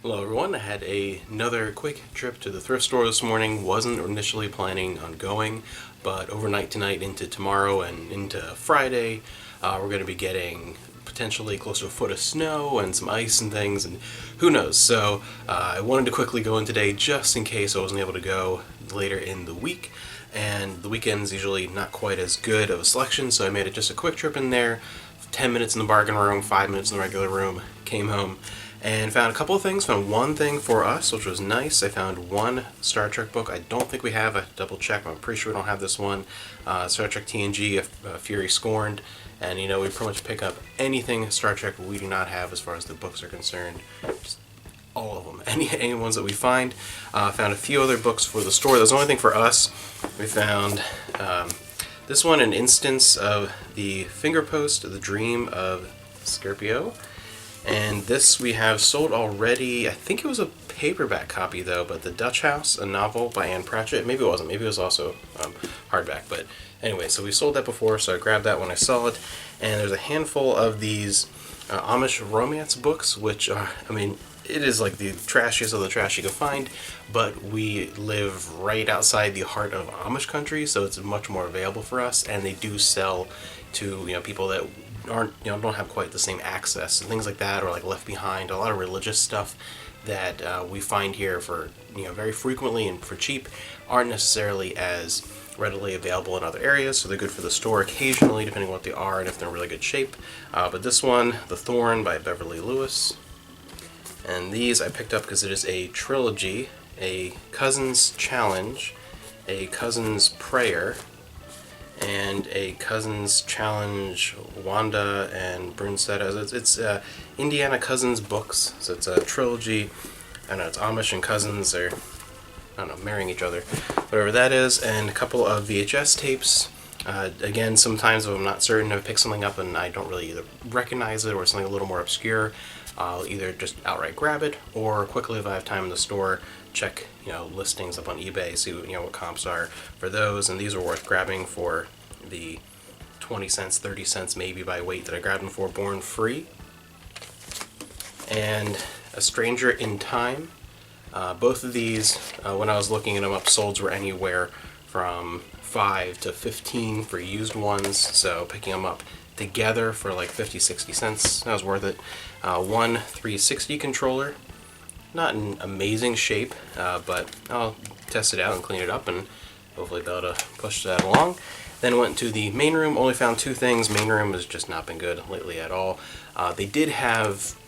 Hello everyone, I had another quick trip to the thrift store this morning. Wasn't initially planning on going, but overnight tonight into tomorrow and into Friday, we're going to be getting potentially close to a foot of snow and some ice and things, and who knows. So I wanted to quickly go in today just in case I wasn't able to go later in the week. And the weekend's usually not quite as good of a selection, so I made it just a quick trip in there, 10 minutes in the bargain room, 5 minutes in the regular room, came home, and found a couple of things. Found one thing for us, which was nice. I found one Star Trek book. I don't think we have. I have to double check. I'm pretty sure we don't have this one. Star Trek TNG, Fury Scorned. And we pretty much pick up anything Star Trek we do not have as far as the books are concerned. Just all of them. Any ones that we find. Found a few other books for the store. That's the only thing for us. We found this one, an instance of the Finger Post, The Dream of Scorpio. And this we have sold already. I think it was a paperback copy though, but The Dutch House, a novel by Anne Pratchett. Maybe it wasn't. Maybe it was also hardback. But anyway, so we sold that before, so I grabbed that when I saw it. And there's a handful of these Amish romance books, which are, it is like the trashiest of the trash you can find, but we live right outside the heart of Amish country, so it's much more available for us, and they do sell to people that don't have quite the same access and things like that, or like Left Behind, a lot of religious stuff that we find here for very frequently and for cheap aren't necessarily as readily available in other areas, so they're good for the store occasionally depending on what they are and if they're in really good shape. But this one, The Thorn by Beverly Lewis, and these I picked up because it is a trilogy: A Cousin's Challenge, A Cousin's Prayer, and A Cousin's Challenge, Wanda and Brunstad. It's Indiana Cousins books, so it's a trilogy. I don't know, it's Amish and cousins, or I don't know, marrying each other, whatever that is, and a couple of VHS tapes. Again, sometimes if I'm not certain, if I pick something up and I don't really either recognize it or something a little more obscure, I'll either just outright grab it, or quickly, if I have time in the store, check listings up on eBay, see what comps are for those. And these are worth grabbing for the 20 cents, 30 cents maybe by weight that I grabbed them for. Born Free and A Stranger in Time. Both of these, when I was looking them up, solds were anywhere from 5 to 15 for used ones, so picking them up together for like 50-60 cents, that was worth it. One 360 controller, not in amazing shape, but I'll test it out and clean it up and hopefully be able to push that along. Then went to the main room, only found two things. Main room has just not been good lately at all. They did have,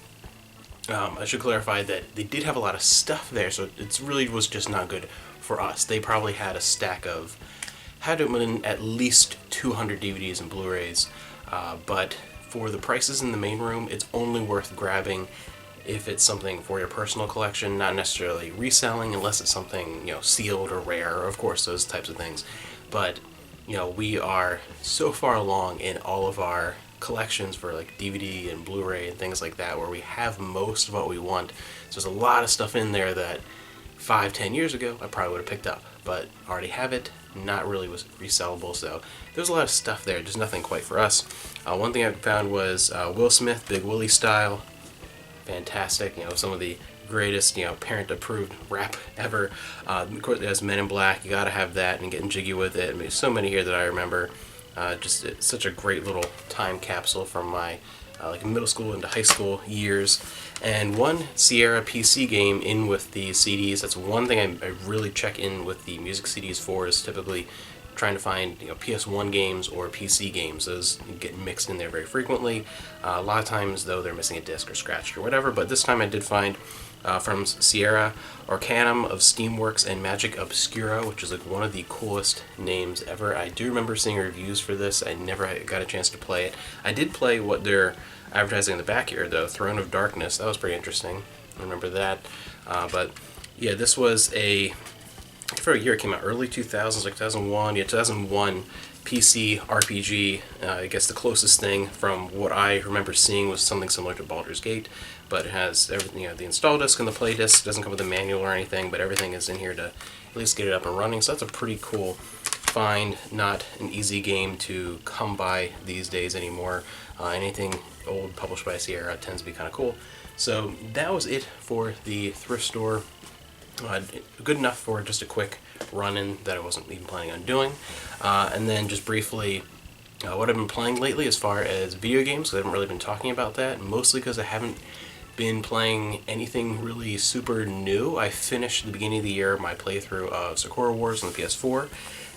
I should clarify that they did have a lot of stuff there, so it really was just not good for us. They probably had a stack of, had to been at least 200 DVDs and Blu-rays, but for the prices in the main room, it's only worth grabbing if it's something for your personal collection, not necessarily reselling, unless it's something sealed or rare, of course, those types of things. But we are so far along in all of our collections for like DVD and Blu-ray and things like that, where we have most of what we want. So there's a lot of stuff in there that 5-10 years ago I probably would have picked up, but already have it, not really was resellable. So there's a lot of stuff there, just nothing quite for us. One thing I found was Will Smith, Big Willie Style. Fantastic, some of the greatest, parent-approved rap ever. Of course, it has Men in Black. You gotta have that and getting jiggy with it. So many here that I remember. It's such a great little time capsule from my like middle school into high school years. And one Sierra PC game in with the CDs. That's one thing I really check in with the music CDs for, is typically trying to find PS1 games or PC games. Those get mixed in there very frequently. A lot of times though they're missing a disc or scratched or whatever, but this time I did find from Sierra, Arcanum of Steamworks and Magic Obscura, which is like one of the coolest names ever. I do remember seeing reviews for this. I never got a chance to play it. I did play what they're advertising in the back here though, Throne of Darkness. That was pretty interesting. I remember that. But yeah, this was for a year it came out, early 2000s, like 2001. Yeah, 2001 PC RPG. I guess the closest thing from what I remember seeing was something similar to Baldur's Gate, but it has everything, the install disc and the play disc. Doesn't come with a manual or anything, but everything is in here to at least get it up and running. So that's a pretty cool find. Not an easy game to come by these days anymore. Anything old, published by Sierra, tends to be kind of cool. So that was it for the thrift store. Good enough for just a quick run-in that I wasn't even planning on doing. And then just briefly, what I've been playing lately as far as video games, because I haven't really been talking about that, mostly because I haven't been playing anything really super new. I finished the beginning of the year my playthrough of Sakura Wars on the PS4,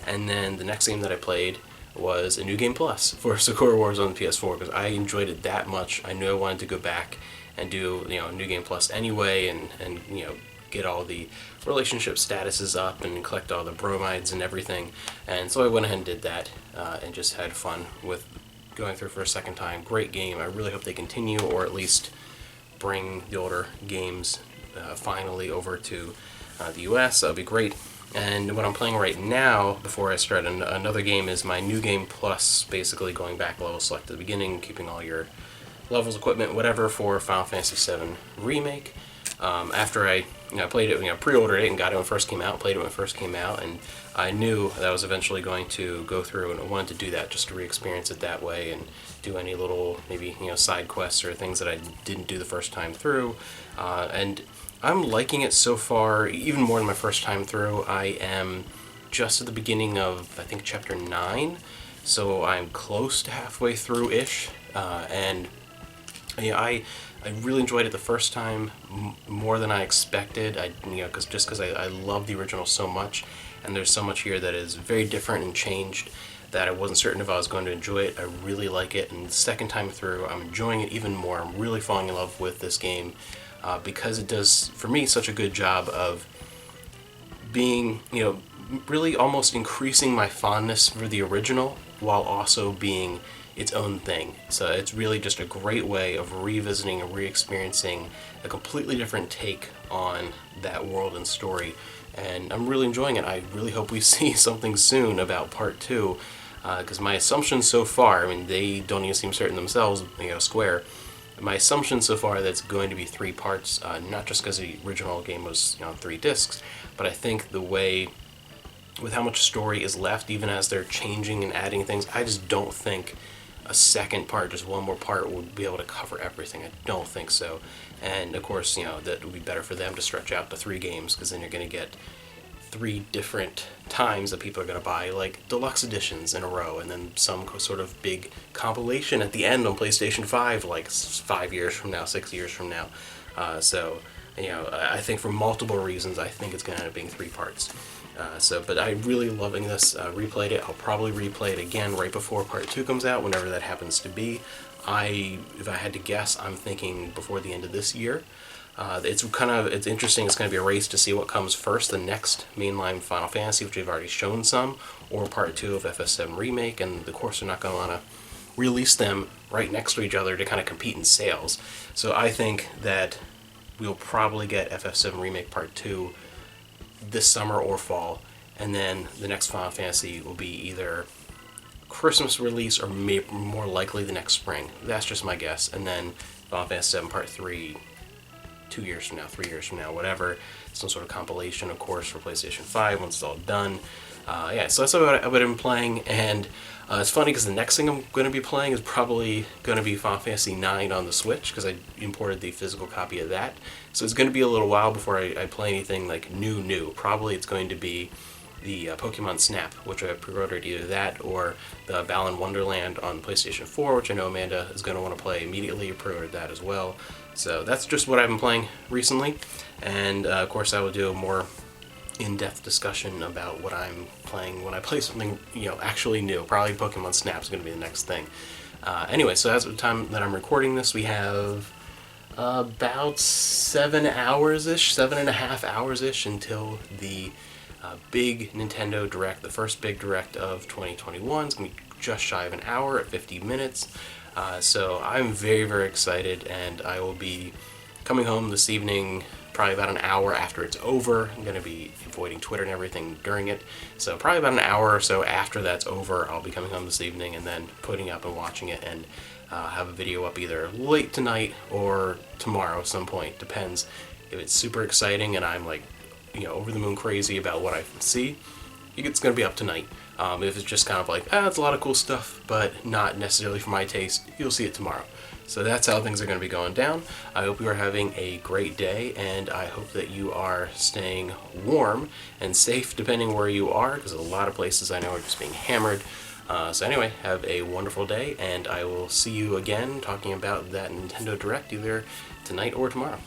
and then the next game that I played was a New Game Plus for Sakura Wars on the PS4, because I enjoyed it that much. I knew I wanted to go back and do a New Game Plus anyway, and get all the relationship statuses up and collect all the bromides and everything. And so I went ahead and did that, and just had fun with going through for a second time. Great game. I really hope they continue, or at least bring the older games finally over to the US. That would be great. And what I'm playing right now, before I start another game, is my New Game Plus, basically going back level select at the beginning, keeping all your levels, equipment, whatever, for Final Fantasy VII Remake. After I played it, pre-ordered it and got it when it first came out, played it when it first came out, and I knew that I was eventually going to go through, and I wanted to do that just to re-experience it that way and do any little, maybe, side quests or things that I didn't do the first time through. And I'm liking it so far, even more than my first time through. I am just at the beginning of, I think, Chapter 9, so I'm close to halfway through-ish, and I really enjoyed it the first time, more than I expected. Because I love the original so much, and there's so much here that is very different and changed that I wasn't certain if I was going to enjoy it. I really like it, and the second time through, I'm enjoying it even more. I'm really falling in love with this game, because it does, for me, such a good job of being, really almost increasing my fondness for the original while also being its own thing. So it's really just a great way of revisiting and re-experiencing a completely different take on that world and story, and I'm really enjoying it. I really hope we see something soon about part 2, because my assumption so far, they don't even seem certain themselves, Square, my assumption so far that it's going to be 3 parts, not just because the original game was 3 discs, but I think the way, with how much story is left, even as they're changing and adding things, I just don't think a second part, just one more part, would be able to cover everything. I don't think so. And of course, that would be better for them to stretch out to 3 games, because then you're going to get 3 different times that people are going to buy, like deluxe editions in a row, and then some sort of big compilation at the end on PlayStation 5, like 5 years from now, 6 years from now. I think for multiple reasons, I think it's going to end up being 3 parts. But I'm really loving this. Replayed it. I'll probably replay it again right before part 2 comes out, whenever that happens to be. If I had to guess, I'm thinking before the end of this year. It's interesting. It's going to be a race to see what comes first, the next mainline Final Fantasy, which we've already shown some, or part 2 of FF7 Remake, and of course they're not going to want to release them right next to each other to kind of compete in sales. So I think that we'll probably get FF7 Remake part 2 this summer or fall, and then the next Final Fantasy will be either Christmas release or more likely the next spring. That's just my guess. And then Final Fantasy VII Part 3 2 years from now, 3 years from now, whatever. Some sort of compilation, of course, for PlayStation 5 once it's all done. So that's what I've been playing, and it's funny because the next thing I'm going to be playing is probably going to be Final Fantasy IX on the Switch, because I imported the physical copy of that. So it's going to be a little while before I play anything like new. Probably it's going to be the Pokemon Snap, which I pre-ordered, either that or the Balan Wonderland on PlayStation 4, which I know Amanda is going to want to play immediately. Pre-ordered that as well. So that's just what I've been playing recently, and of course I will do a more in-depth discussion about what I'm playing when I play something actually new. Probably Pokemon Snap is going to be the next thing. Anyway, so as of the time that I'm recording this, we have about 7.5 hours-ish until the big Nintendo Direct, the first big Direct of 2021. It's going to be just shy of an hour at 50 minutes. So I'm very, very excited, and I will be coming home this evening probably about an hour after it's over. I'm going to be avoiding Twitter and everything during it. So probably about an hour or so after that's over, I'll be coming home this evening and then putting up and watching it, and have a video up either late tonight or tomorrow at some point. Depends. If it's super exciting and I'm over the moon crazy about what I see, it's going to be up tonight. If it's just kind of it's a lot of cool stuff, but not necessarily for my taste, you'll see it tomorrow. So that's how things are going to be going down. I hope you are having a great day, and I hope that you are staying warm and safe depending where you are, because a lot of places I know are just being hammered. So anyway, have a wonderful day, and I will see you again talking about that Nintendo Direct either tonight or tomorrow.